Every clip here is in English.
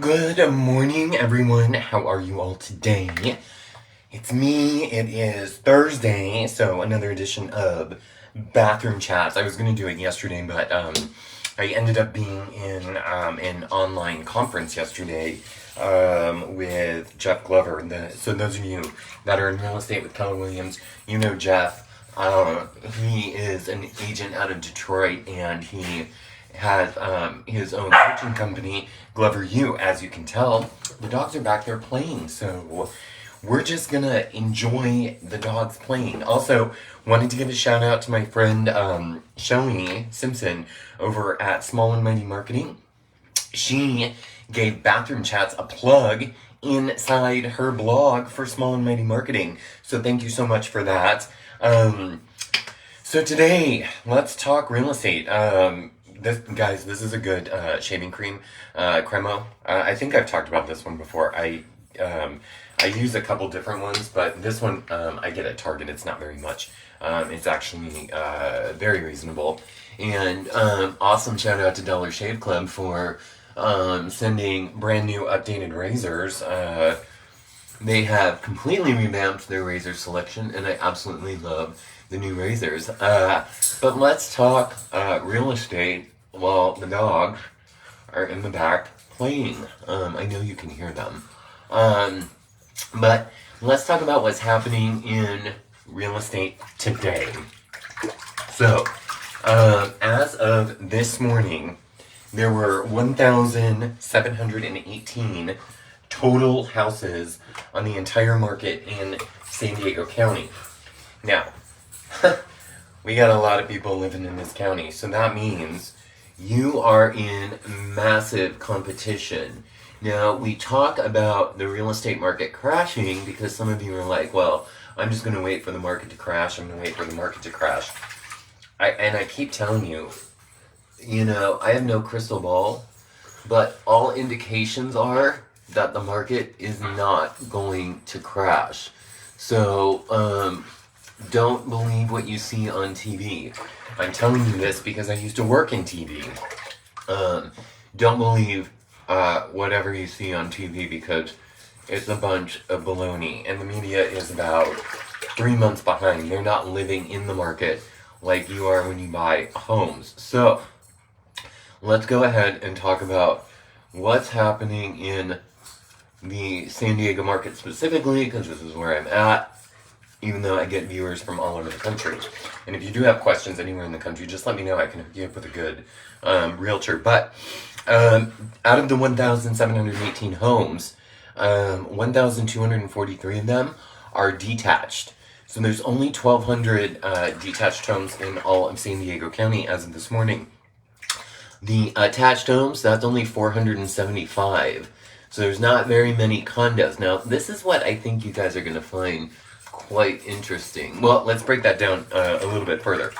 Good morning, everyone. How are you all today? It's me. It is Thursday, so another edition of Bathroom Chats. I was going to do it yesterday, but I ended up being in an online conference yesterday with Jeff Glover. So those of you that are in real estate with Keller Williams, you know Jeff. He is an agent out of Detroit, and he has his own coaching company, Glover U. As you can tell, the dogs are back there playing, so we're just gonna enjoy the dogs playing. Also, wanted to give a shout out to my friend Shelly Simpson over at Small and Mighty Marketing. She gave Bathroom Chats a plug inside her blog for Small and Mighty Marketing, so thank you so much for that. So today, let's talk real estate. This is a good shaving cream, Cremo. I think I've talked about this one before. I use a couple different ones, but this one I get at Target. It's not very much. It's actually very reasonable. And awesome shout out to Dollar Shave Club for sending brand new updated razors. They have completely revamped their razor selection, and I absolutely love the new razors. But let's talk real estate while the dogs are in the back playing. I know you can hear them. But let's talk about what's happening in real estate today. So, as of this morning, there were 1,718 total houses on the entire market in San Diego County. Now, we got a lot of people living in this county, so that means you are in massive competition. Now, we talk about the real estate market crashing because some of you are like, well, I'm just going to wait for the market to crash. I'm going to wait for the market to crash. I keep telling you, I have no crystal ball, but all indications are that the market is not going to crash. So, don't believe what you see on TV. I'm telling you this because I used to work in TV. Don't believe whatever you see on TV because it's a bunch of baloney. And the media is about 3 months behind. They're not living in the market like you are when you buy homes. So, let's go ahead and talk about what's happening in the San Diego market specifically, because this is where I'm at, even though I get viewers from all over the country. And if you do have questions anywhere in the country, just let me know. I can hook you up with a good realtor. But out of the 1,718 homes, 1,243 of them are detached. So there's only 1,200 detached homes in all of San Diego County as of this morning. The attached homes, that's only 475. So there's not very many condos. Now, this is what I think you guys are going to find quite interesting. Well, let's break that down a little bit further.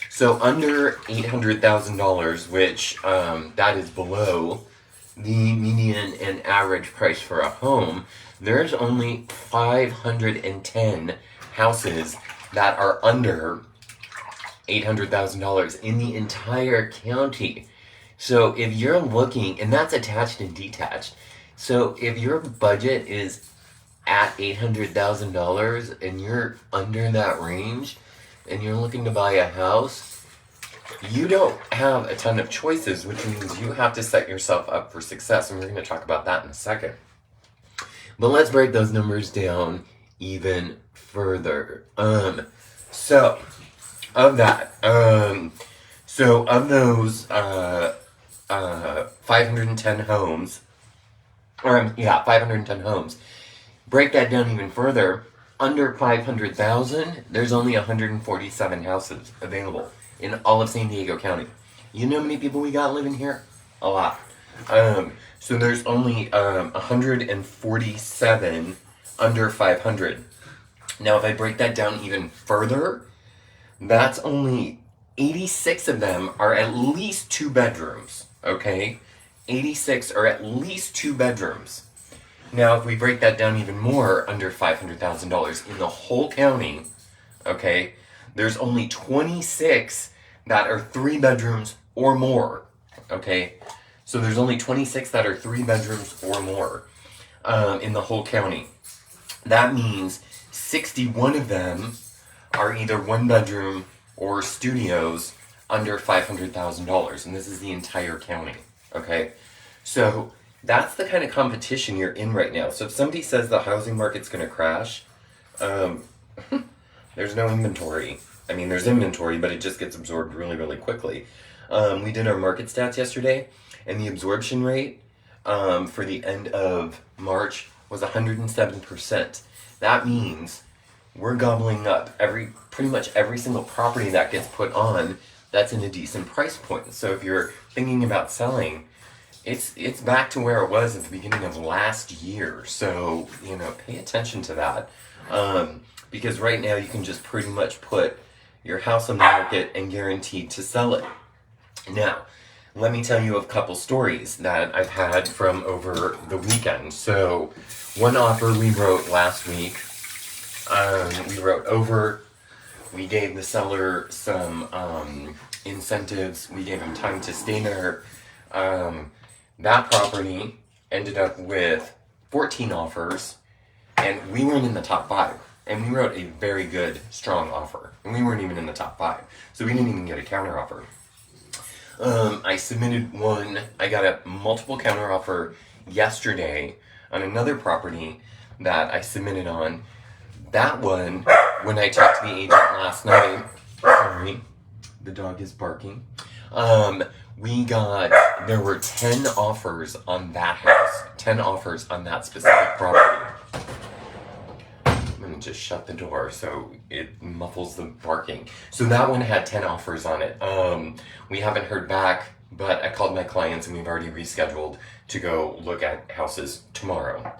So under $800,000, which that is below the median and average price for a home, there's only 510 houses that are under $800,000 in the entire county. So if you're looking, and that's attached and detached, so if your budget is at $800,000 and you're under that range and you're looking to buy a house, you don't have a ton of choices, which means you have to set yourself up for success, and we're going to talk about that in a second. But let's break those numbers down even further. So of that, so of those 510 homes, 510 homes. Break that down even further. Under 500,000, there's only 147 houses available in all of San Diego County. You know how many people we got living here? A lot. So there's only 147 under 500. Now, if I break that down even further, that's only 86 of them are at least 2 bedrooms. Okay? 86 are at least 2 bedrooms. Now, if we break that down even more, under $500,000 in the whole county, okay, there's only 26 that are 3 bedrooms or more, okay? So there's only 26 that are 3 bedrooms or more in the whole county. That means 61 of them are either 1 bedroom or studios under $500,000, and this is the entire county, okay? So that's the kind of competition you're in right now. So if somebody says the housing market's going to crash, there's no inventory. I mean, there's inventory, but it just gets absorbed really, really quickly. We did our market stats yesterday, and the absorption rate for the end of March was 107%. That means we're gobbling up pretty much every single property that gets put on that's in a decent price point. So if you're thinking about selling, it's back to where it was at the beginning of last year. So, pay attention to that. Because right now you can just pretty much put your house on the market and guaranteed to sell it. Now, let me tell you a couple stories that I've had from over the weekend. So, one offer we wrote last week, we gave the seller some incentives, we gave him time to stay there. That property ended up with 14 offers, and we weren't in the top 5. And we wrote a very good, strong offer, and we weren't even in the top 5. So we didn't even get a counter offer. I submitted one. I got a multiple counter offer yesterday on another property that I submitted on. That one, when I talked to the agent last night, sorry, the dog is barking. There were 10 offers on that house, 10 offers on that specific property. I'm gonna just shut the door so it muffles the barking. So that one had 10 offers on it. We haven't heard back, but I called my clients and we've already rescheduled to go look at houses tomorrow.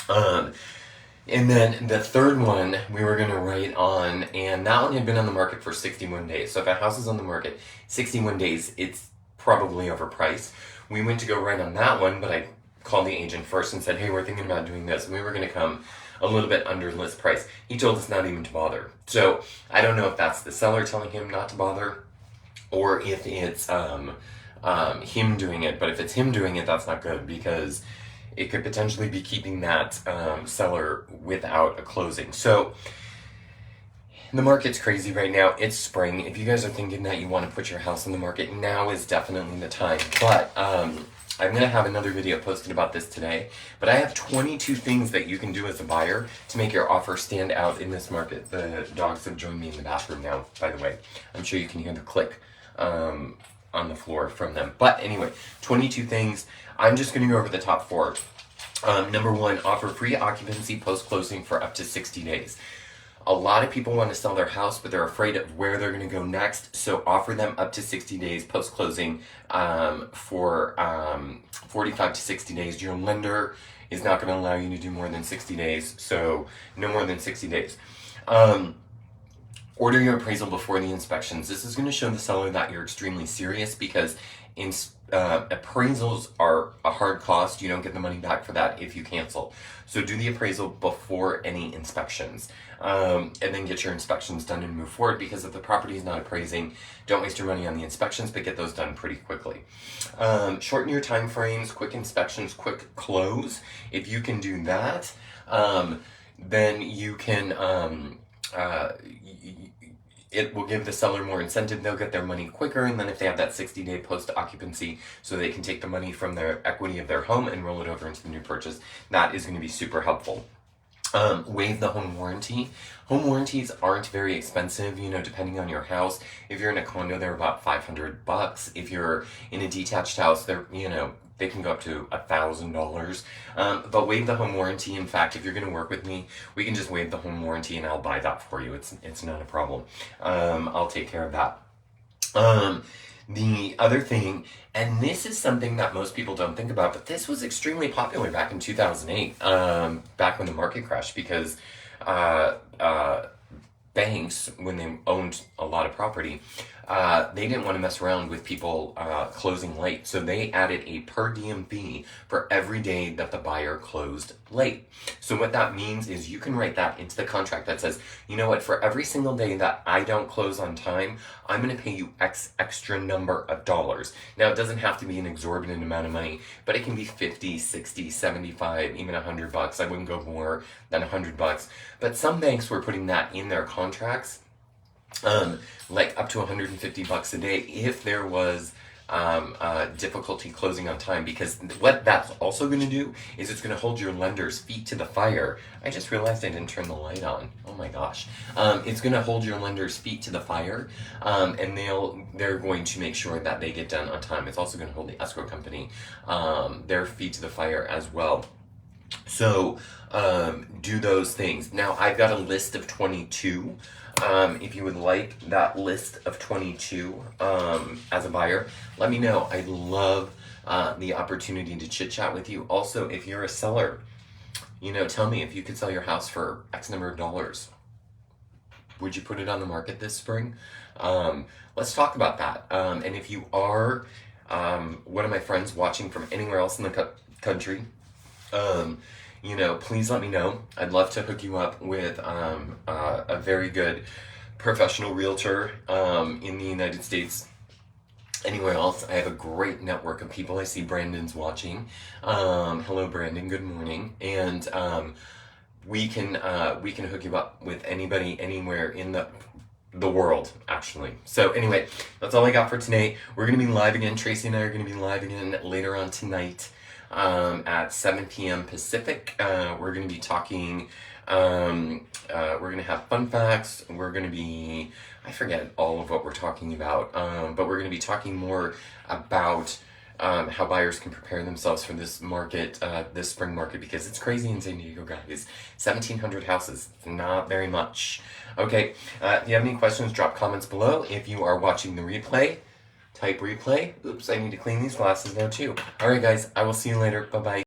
And then the third one we were gonna write on, and that one had been on the market for 61 days. So if a house is on the market 61 days, it's probably overpriced. We went to go write on that one, but I called the agent first and said, hey, we're thinking about doing this. And we were gonna come a little bit under list price. He told us not even to bother. So I don't know if that's the seller telling him not to bother, or if it's him doing it. But if it's him doing it, that's not good, because it could potentially be keeping that seller without a closing. So the market's crazy right now. It's spring. If you guys are thinking that you want to put your house on the market, now is definitely the time. But I'm going to have another video posted about this today. But I have 22 things that you can do as a buyer to make your offer stand out in this market. The dogs have joined me in the bathroom now, by the way. I'm sure you can hear the click on the floor from them. But anyway, 22 things. I'm just going to go over the top 4. Number 1, offer free occupancy post-closing for up to 60 days. A lot of people want to sell their house, but they're afraid of where they're going to go next. So offer them up to 60 days post-closing for 45 to 60 days. Your lender is not going to allow you to do more than 60 days. So no more than 60 days. Order your appraisal before the inspections. This is going to show the seller that you're extremely serious, because appraisals are a hard cost. You don't get the money back for that if you cancel. So do the appraisal before any inspections, and then get your inspections done and move forward, because if the property is not appraising, don't waste your money on the inspections, but get those done pretty quickly. Shorten your time frames, quick inspections, quick close. If you can do that, then you can it will give the seller more incentive. They'll get their money quicker, and then if they have that 60-day post-occupancy, so they can take the money from their equity of their home and roll it over into the new purchase, that is going to be super helpful. Waive the home warranty. Home warranties aren't very expensive, depending on your house. If you're in a condo, they're about $500. If you're in a detached house, they're, they can go up to $1,000. But waive the home warranty. In fact, if you're going to work with me, we can just waive the home warranty and I'll buy that for you. It's not a problem. I'll take care of that. The other thing, and this is something that most people don't think about, but this was extremely popular back in 2008, back when the market crashed, because banks, when they owned a lot of property, they didn't want to mess around with people closing late. So they added a per diem fee for every day that the buyer closed late. So what that means is you can write that into the contract that says, you know what, for every single day that I don't close on time, I'm going to pay you X extra number of dollars. Now, it doesn't have to be an exorbitant amount of money, but it can be 50, 60, 75, even $100. I wouldn't go more than $100. But some banks were putting that in their contracts, like up to $150 a day if there was difficulty closing on time, because what that's also going to do is it's going to hold your lender's feet to the fire. I just realized I didn't turn the light on. Oh my gosh. It's going to hold your lender's feet to the fire, and they're going to make sure that they get done on time. It's also going to hold the escrow company their feet to the fire as well. So do those things. Now, I've got a list of 22. If you would like that list of 22 as a buyer, let me know. I'd love the opportunity to chit chat with you. Also, if you're a seller, tell me if you could sell your house for X number of dollars. Would you put it on the market this spring? Let's talk about that. And if you are one of my friends watching from anywhere else in the country, please let me know. I'd love to hook you up with a very good professional realtor in the United States. Anywhere else, I have a great network of people. I see Brandon's watching. Hello, Brandon. Good morning. And we can hook you up with anybody anywhere in the world, actually. So anyway, that's all I got for today. We're going to be live again. Tracy and I are going to be live again later on tonight. At 7 p.m. Pacific. We're going to be talking, we're going to have fun facts. We're going to be, I forget all of what we're talking about, but we're going to be talking more about how buyers can prepare themselves for this market, this spring market, because it's crazy in San Diego, guys. 1,700 houses, not very much. Okay, if you have any questions, drop comments below. If you are watching the replay, type replay. Oops, I need to clean these glasses now too. Alright guys, I will see you later. Bye-bye.